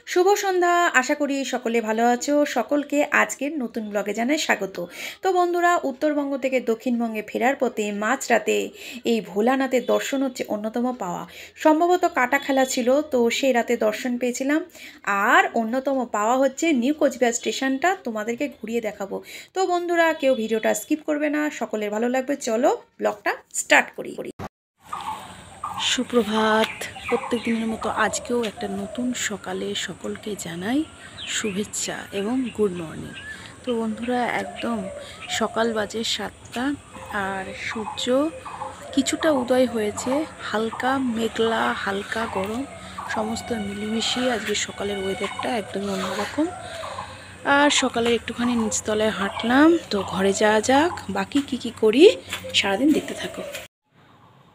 শুভ সন্ধ্যা। আশা করি সকলে ভালো আছো। সকলকে আজকের নতুন ব্লগে জানাই স্বাগত। তো বন্ধুরা, উত্তরবঙ্গ থেকে দক্ষিণবঙ্গে ফেরার পথে মাঝরাতে এই ভোলানাথের দর্শন হচ্ছে অন্যতম পাওয়া। সম্ভবত কাটা খেলা ছিল, তো সেই রাতে দর্শন পেয়েছিলাম। আর অন্যতম পাওয়া হচ্ছে নিউ কোচবিহার স্টেশনটা তোমাদেরকে ঘুরিয়ে দেখাবো। তো বন্ধুরা, কেউ ভিডিওটা স্কিপ করবে না, সকলের ভালো লাগবে। চলো ব্লগটা স্টার্ট করি। সুপ্রভাত। প্রত্যেক দিনের মতো আজকেও একটা নতুন সকালে সকলকে জানাই শুভেচ্ছা এবং গুড মর্নিং। তো বন্ধুরা, একদম সকাল বাজে 7টা আর সূর্য কিছুটা উদয় হয়েছে। হালকা মেঘলা, হালকা গরম, সমস্ত মিলেমিশিয়ে আজকে সকালের ওয়েদারটা একদম অন্যরকম। আর সকালে একটুখানি নিচতলায় হাঁটলাম। তো ঘরে যাওয়া যাক, বাকি কি করি সারাদিন দেখতে থাকো।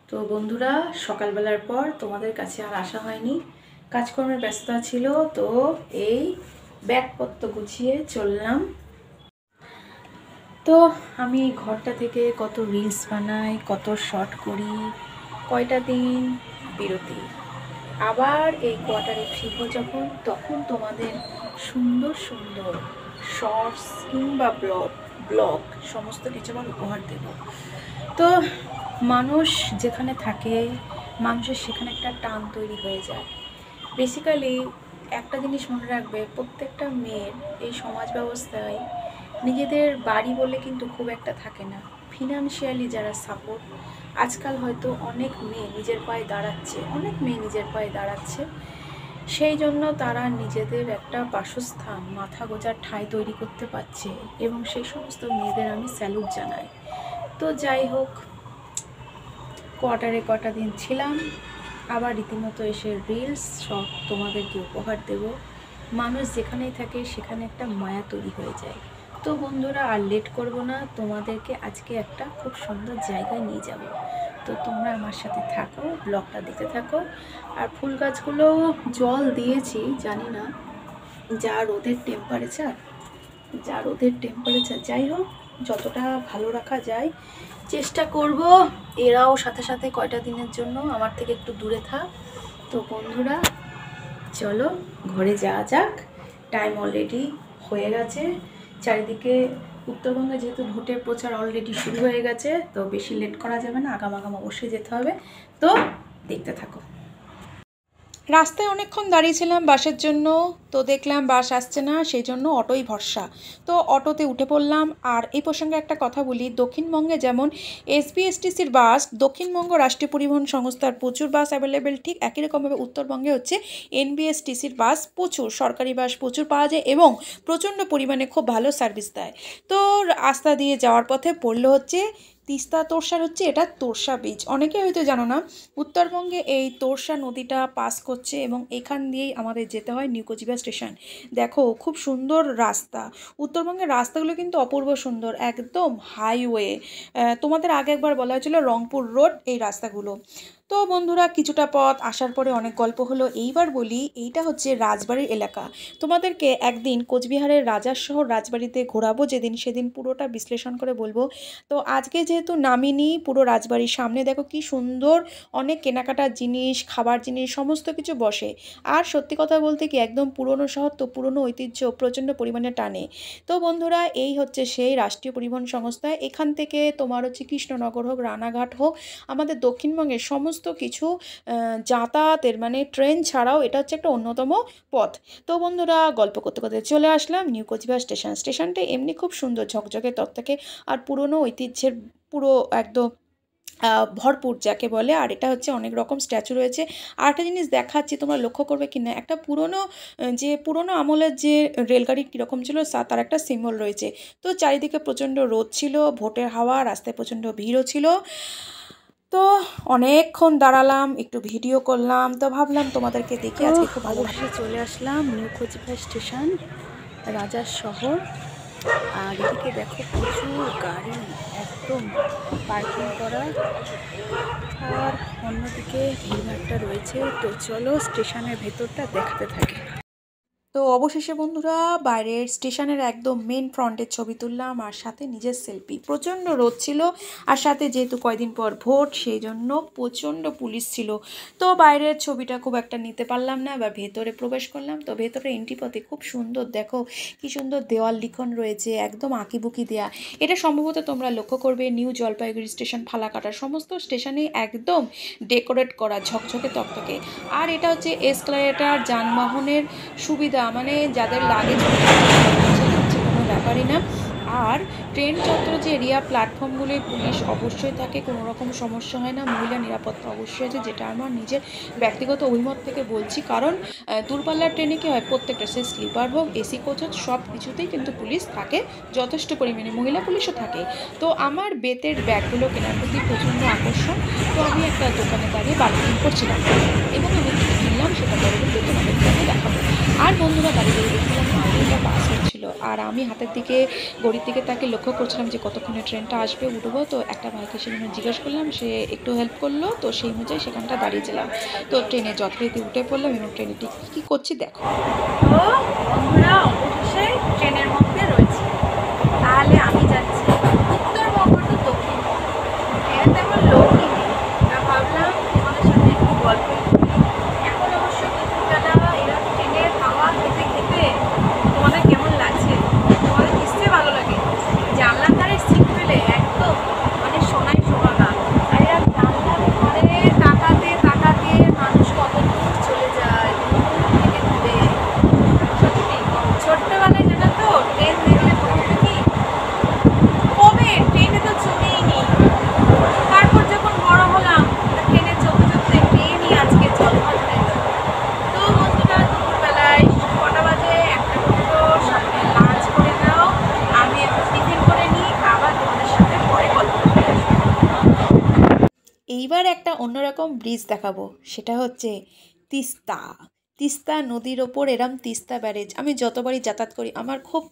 তো বন্ধুরা, সকালবেলার পর তোমাদের কাছে আর আসা হয়নি, কাজকর্মের ব্যস্ততা ছিল। তো এই ব্যাগপত্র গুছিয়ে চললাম। তো আমি ঘরটা থেকে কত রিলস বানাই, কত শর্ট করি, কয়টা দিন বিরতি, আবার এই কোয়ার্টারে ফিরব যখন, তখন তোমাদের সুন্দর সুন্দর শর্টস কিংবা ব্লগ সমস্ত কিছু আমার উপহার দেব। তো মানুষ যেখানে থাকে, মানুষের সেখানে একটা টান তৈরি হয়ে যায়। বেসিক্যালি একটা জিনিস মনে রাখবে, প্রত্যেকটা মেয়ের এই সমাজ ব্যবস্থায় নিজেদের বাড়ি বলে কিন্তু খুব একটা থাকে না। ফিনান্সিয়ালি যারা সাপোর্ট, আজকাল হয়তো অনেক মেয়ে নিজের পায়ে দাঁড়াচ্ছে, সেই জন্য তারা নিজেদের একটা বাসস্থান, মাথা গোজার ঠাঁই তৈরি করতে পারছে, এবং সেই সমস্ত মেয়েদের আমি স্যালুট জানাই। তো যাই হোক, কোয়ার্টারে কটা দিন ছিলাম, আবার রীতিমতো এসে রিলস সব তোমাদেরকে উপহার দেব। মানুষ যেখানেই থাকে সেখানে একটা মায়া তৈরি হয়ে যায়। তো বন্ধুরা, আর লেট করব না, তোমাদেরকে আজকে একটা খুব সুন্দর জায়গায় নিয়ে যাব। তো তোমরা আমার সাথে থাকো, ব্লগটা দেখতে থাকো। আর ফুল গাছগুলো জল দিয়েছি, জানি না যা রোদের টেম্পারেচার, যাই হোক যতটা ভালো রাখা যায় চেষ্টা করব। এরাও সাথে সাথে কয়টা দিনের জন্য আমার থেকে একটু দূরে থাক। তো বন্ধুরা, চলো ঘরে যাওয়া যাক। টাইম অলরেডি হয়ে গেছে। চারিদিকে উত্তরবঙ্গে যেহেতু ভোটের প্রচার অলরেডি শুরু হয়ে গেছে, তো বেশি লেট করা যাবে না, আগাম অবশ্যই যেতে হবে। তো দেখতে থাকো। রাস্তায় অনেকক্ষণ দাঁড়িয়েছিলাম বাসের জন্য, তো দেখলাম বাস আসছে না, সেই জন্য অটোই ভরসা। তো অটোতে উঠে পড়লাম। আর এই প্রসঙ্গে একটা কথা বলি, দক্ষিণবঙ্গে যেমন এসবিএসটিসির বাস, দক্ষিণবঙ্গ রাষ্ট্রীয় পরিবহন সংস্থার প্রচুর বাস অ্যাভেলেবেল, ঠিক একই রকমভাবে উত্তরবঙ্গে হচ্ছে এনবিএসটিসির বাস প্রচুর, সরকারি বাস প্রচুর পাওয়া যায় এবং প্রচণ্ড পরিমাণে খুব ভালো সার্ভিস দেয়। তো রাস্তা দিয়ে যাওয়ার পথে পড়লো হচ্ছে তিস্তা তোরসার, হচ্ছে এটা তোরসা ব্রিজ। অনেকে হয়তো জানো না, উত্তরবঙ্গে এই তোরসা নদীটা পাস করছে এবং এখান দিয়েই আমাদের যেতে হয় নিউ কোচবিহার স্টেশন। দেখো খুব সুন্দর রাস্তা, উত্তরবঙ্গের রাস্তাগুলো কিন্তু অপূর্ব সুন্দর, একদম হাইওয়ে। তোমাদের আগে একবার বলা হয়েছিল রংপুর রোড এই রাস্তাগুলো। তো বন্ধুরা, কিছুটা পথ আসার পরে অনেক গল্প হলো। এইবার বলি, এইটা হচ্ছে রাজবাড়ির এলাকা। তোমাদেরকে একদিন কোচবিহারের রাজার শহর রাজবাড়িতে ঘোরাবো, সেদিন পুরোটা বিশ্লেষণ করে বলবো। তো আজকে যেহেতু নামিনি, পুরো রাজবাড়ির সামনে দেখো কি সুন্দর অনেক কেনাকাটার জিনিস, খাবার জিনিস সমস্ত কিছু বসে। আর সত্যি কথা বলতে কি, একদম পুরনো শহর, তো পুরনো ঐতিহ্য প্রচণ্ড পরিমাণে টানে। তো বন্ধুরা, এই হচ্ছে সেই রাষ্ট্রীয় পরিবহন সংস্থা। এখান থেকে তোমার হচ্ছে কৃষ্ণনগর হোক, রানাঘাট হোক, আমাদের দক্ষিণবঙ্গের সমস্ত কিছু যাতায়াতের, মানে ট্রেন ছাড়াও এটা হচ্ছে একটা অন্যতম পথ। তো বন্ধুরা, গল্প করতে করতে চলে আসলাম নিউ কোচবিহার স্টেশনটা এমনি খুব সুন্দর, ঝকঝকে তকতকে আর পুরনো ঐতিহ্যের পুরো একদম ভরপুর যাকে বলে। আর এটা হচ্ছে অনেক রকম স্ট্যাচু রয়েছে। আর একটা জিনিস দেখাচ্ছি, তোমরা লক্ষ্য করবে কি না, একটা পুরনো আমলের যে রেলগাড়ি কীরকম ছিল তার একটা সিম্বল রয়েছে। তো চারিদিকে প্রচণ্ড রোদ ছিল, ভোটের হাওয়া, রাস্তায় প্রচণ্ড ভিড়ও ছিল। তো অনেকক্ষণ দাঁড়ালাম, একটু ভিডিও করলাম। তো ভাবলাম তোমাদেরকে দেখি আজকে খুব ভালোভাবে চলে আসলাম নিউ কোচবিহার স্টেশন, রাজার শহর। আর এদিকে দেখো প্রচুর গাড়ি একদম পার্কিং করা, আর অন্যদিকে ভিড়ভাট্টা রয়েছে। তো চলো স্টেশনের ভেতরটা দেখাতে থাকি। তো অবশেষে বন্ধুরা বাইরের স্টেশনের একদম মেন ফ্রন্টের ছবি তুললাম, আর সাথে নিজের সেলফি। প্রচণ্ড রোদ ছিল, আর সাথে যেহেতু কয়দিন পর ভোট, সেই জন্য প্রচণ্ড পুলিশ ছিল। তো বাইরের ছবিটা খুব একটা নিতে পারলাম না। এবার ভেতরে প্রবেশ করলাম। তো ভেতরে এন্ট্রি পথে খুব সুন্দর, দেখো কি সুন্দর দেওয়াল লিখন রয়েছে, একদম আঁকিবুকি দেয়া। এটা সম্ভবত তোমরা লক্ষ্য করবে নিউ জলপাইগুড়ি স্টেশন, ফালাকাটার সমস্ত স্টেশনে একদম ডেকোরেট করা, ঝকঝকে তকতকে। আর এটা হচ্ছে এসকালেটার, যানবাহনের সুবিধা, মানে যাদের লাগেজ কোনো ব্যাপারই না। আর ট্রেন চত্বর যে এরিয়া, প্ল্যাটফর্মগুলোয় পুলিশ অবশ্যই থাকে, কোনো রকম সমস্যা হয় না। মহিলা নিরাপত্তা অবশ্যই আছে, যেটা আমার নিজের ব্যক্তিগত অভিমত থেকে বলছি। কারণ দূরপাল্লার ট্রেনে কী হয়, প্রত্যেকটা সে স্লিপার হোক, এসি কোচ হোক, সব কিছুতেই কিন্তু পুলিশ থাকে, যথেষ্ট পরিমাণে মহিলা পুলিশও থাকে। তো আমার বেতের ব্যাগগুলো কেনার প্রতি প্রচণ্ড আকর্ষণ। তো আমি একটা দোকানে দাঁড়িয়ে বার্গেনিং করছিলাম, এবং আমি কিনলাম সেটা পরবর্তী তোমাদেরকে আমি দেখাবো। আর বন্ধুরা দাঁড়িয়ে দাঁড়িয়ে দেখছিলাম আড়াইটা বাস হচ্ছিলো, আর আমি হাতের দিকে ঘড়ির দিকে তাকে লক্ষ্য করছিলাম যে কতক্ষণে ট্রেনটা আসবে, উঠবো। তো একটা ভাইকে সেখানে জিজ্ঞেস করলাম, সে একটু হেল্প করলো, তো সেই অনুযায়ী সেখানটা দাঁড়িয়েছিলাম। তো ট্রেনে যথারীতি উঠে পড়লাম, এবং ট্রেনে ঠিক কী করছি দেখো। তো বন্ধুরা অবশেষে ট্রেনের মধ্যে রয়েছে। তাহলে আমি যাচ্ছি উত্তরবঙ্গ টু দক্ষিণবঙ্গ। ট্রেনে তেমন লোকই নেই, তা ভাবলাম তোমাদের সাথে একটু গল্প। এখন অবশ্য দুপুরবেলা এরা ট্রেনের হাওয়া খেতে খেতে তোমাদের কেমন লাগছে? তোমাদের নিশ্চয়ই ভালো লাগে। জানলার ধারে সিট পেলে একদম মানে সোনাই সোহাগা। আর এরা জানলার ধারে তাকাতে তাকাতে মানুষ কত দূর চলে যায়, দূর থেকে দূরে। সত্যি ছোট্টবেলায় জানো তো, ট্রেন দেখলে মনে হতো কি কবে ট্রেনে তো চলেই নি। তারপর যখন বড় হলাম, ট্রেনে চলতে চলতে ট্রেনই আজকে জলপাই হয়ে গেল। তো বন্ধুরা দুপুরবেলায় কটা বাজে, একটা দুটো, সামনে লাঞ্চ করে নাও, আমি একটু টিফিন করে নিই, আবার তোমাদের সাথে পরে গল্প করতে আসবো। এইবার একটা অন্যরকম ব্রিজ দেখাবো, সেটা হচ্ছে তিস্তা। তিস্তা নদীর ওপর এরম তিস্তা ব্যারেজ। আমি যতবারই যাতায়াত করি আমার খুব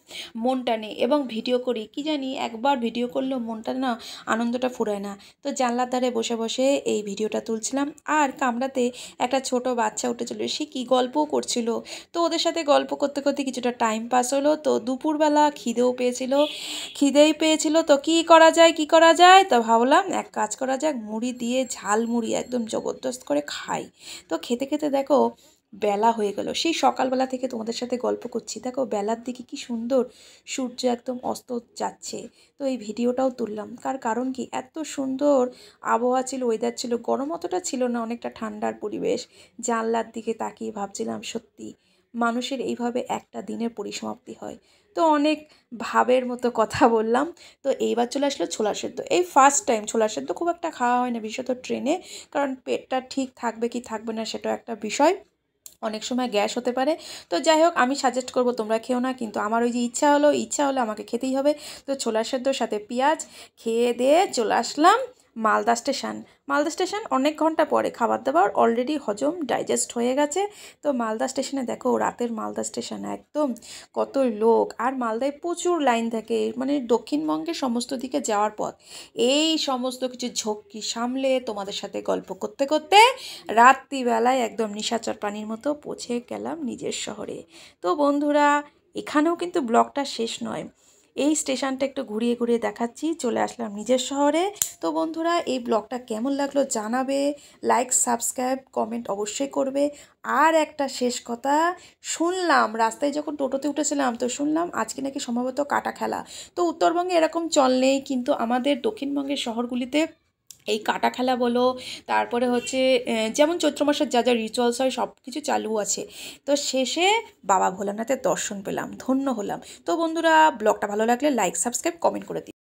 মন টানে, এবং ভিডিও করি, কি জানি একবার ভিডিও করলেও মনটা না, আনন্দটা ফুরায় না। তো জানলার ধারে বসে বসে এই ভিডিওটা তুলছিলাম, আর কামরাতে একটা ছোট বাচ্চা উঠেছিল, সে কী গল্পও করছিল। তো ওদের সাথে গল্প করতে করতে কিছুটা টাইম পাস হলো। তো দুপুরবেলা খিদেই পেয়েছিল, তো কী করা যায়, তো ভাবলাম এক কাজ করা যাক, মুড়ি দিয়ে ঝাল মুড়ি একদম জবরদস্ত করে খাই। তো খেতে খেতে দেখো বেলা হয়ে গেল। সেই সকালবেলা থেকে তোমাদের সাথে গল্প করছি, দেখো বেলার দিকে কি সুন্দর সূর্য একদম অস্ত যাচ্ছে। তো এই ভিডিওটাও তুললাম, কারণ কি এত সুন্দর আবহাওয়া ছিল, ওয়েদার ছিল, গরম অতটা ছিল না, অনেকটা ঠান্ডার পরিবেশ। জানলার দিকে তাকিয়ে ভাবছিলাম, সত্যি মানুষের এইভাবে একটা দিনের পরিসমাপ্তি হয়। তো অনেক ভাবের মতো কথা বললাম। তো এইবার চলে আসলো ছোলা সেদ্ধ। এই ফার্স্ট টাইম ছোলা সেদ্ধ, খুব একটা খাওয়া হয় না, বিশেষত ট্রেনে, কারণ পেটটা ঠিক থাকবে কি থাকবে না সেটাও একটা বিষয়, অনেক সময় গ্যাস হতে পারে। তো যাই হোক, আমি সাজেস্ট করব তোমরা খেও না, কিন্তু আমার ওই যে ইচ্ছা হলো আমাকে খেতেই হবে। তো ছোলা সেদ্ধর সাথে পেঁয়াজ খেয়ে দিয়ে চলে আসলাম মালদা স্টেশন। অনেক ঘন্টা পরে, খাবার দাবার অলরেডি হজম ডাইজেস্ট হয়ে গেছে। তো মালদা স্টেশনে দেখো, রাতের মালদা স্টেশন একদম কত লোক, আর মালদায় প্রচুর লাইন থাকে, মানে দক্ষিণবঙ্গের সমস্ত দিকে যাওয়ার পথ। এই সমস্ত কিছু ঝক্কি সামলে তোমাদের সাথে গল্প করতে করতে রাত্রিবেলায় একদম নিশাচর প্রাণীর মতো পৌঁছে গেলাম নিজের শহরে। তো বন্ধুরা, এখানেও কিন্তু ব্লগটা শেষ নয়, এই স্টেশনটা একটু ঘুরিয়ে ঘুরিয়ে দেখাচ্ছি, চলে আসলাম নিজের শহরে। তো বন্ধুরা, এই ব্লগটা কেমন লাগলো জানাবে, লাইক সাবস্ক্রাইব কমেন্ট অবশ্যই করবে। আর একটা শেষ কথা, শুনলাম রাস্তায় যখন টোটোতে উঠেছিলাম, তো শুনলাম আজকে নাকি সম্ভবত কাটা খেলা। তো উত্তরবঙ্গে এরকম চল নেই, কিন্তু আমাদের দক্ষিণবঙ্গের শহরগুলিতে এই কাটা খেলা বলো, তারপরে হচ্ছে যেমন চৈত্র মাসের যা যা রিচুয়ালস হয় সব কিছু চালু আছে। তো শেষে বাবা ভোলানাথের দর্শন পেলাম, ধন্য হলাম। তো বন্ধুরা, ব্লগটা ভালো লাগলে লাইক সাবস্ক্রাইব কমেন্ট করে দিই।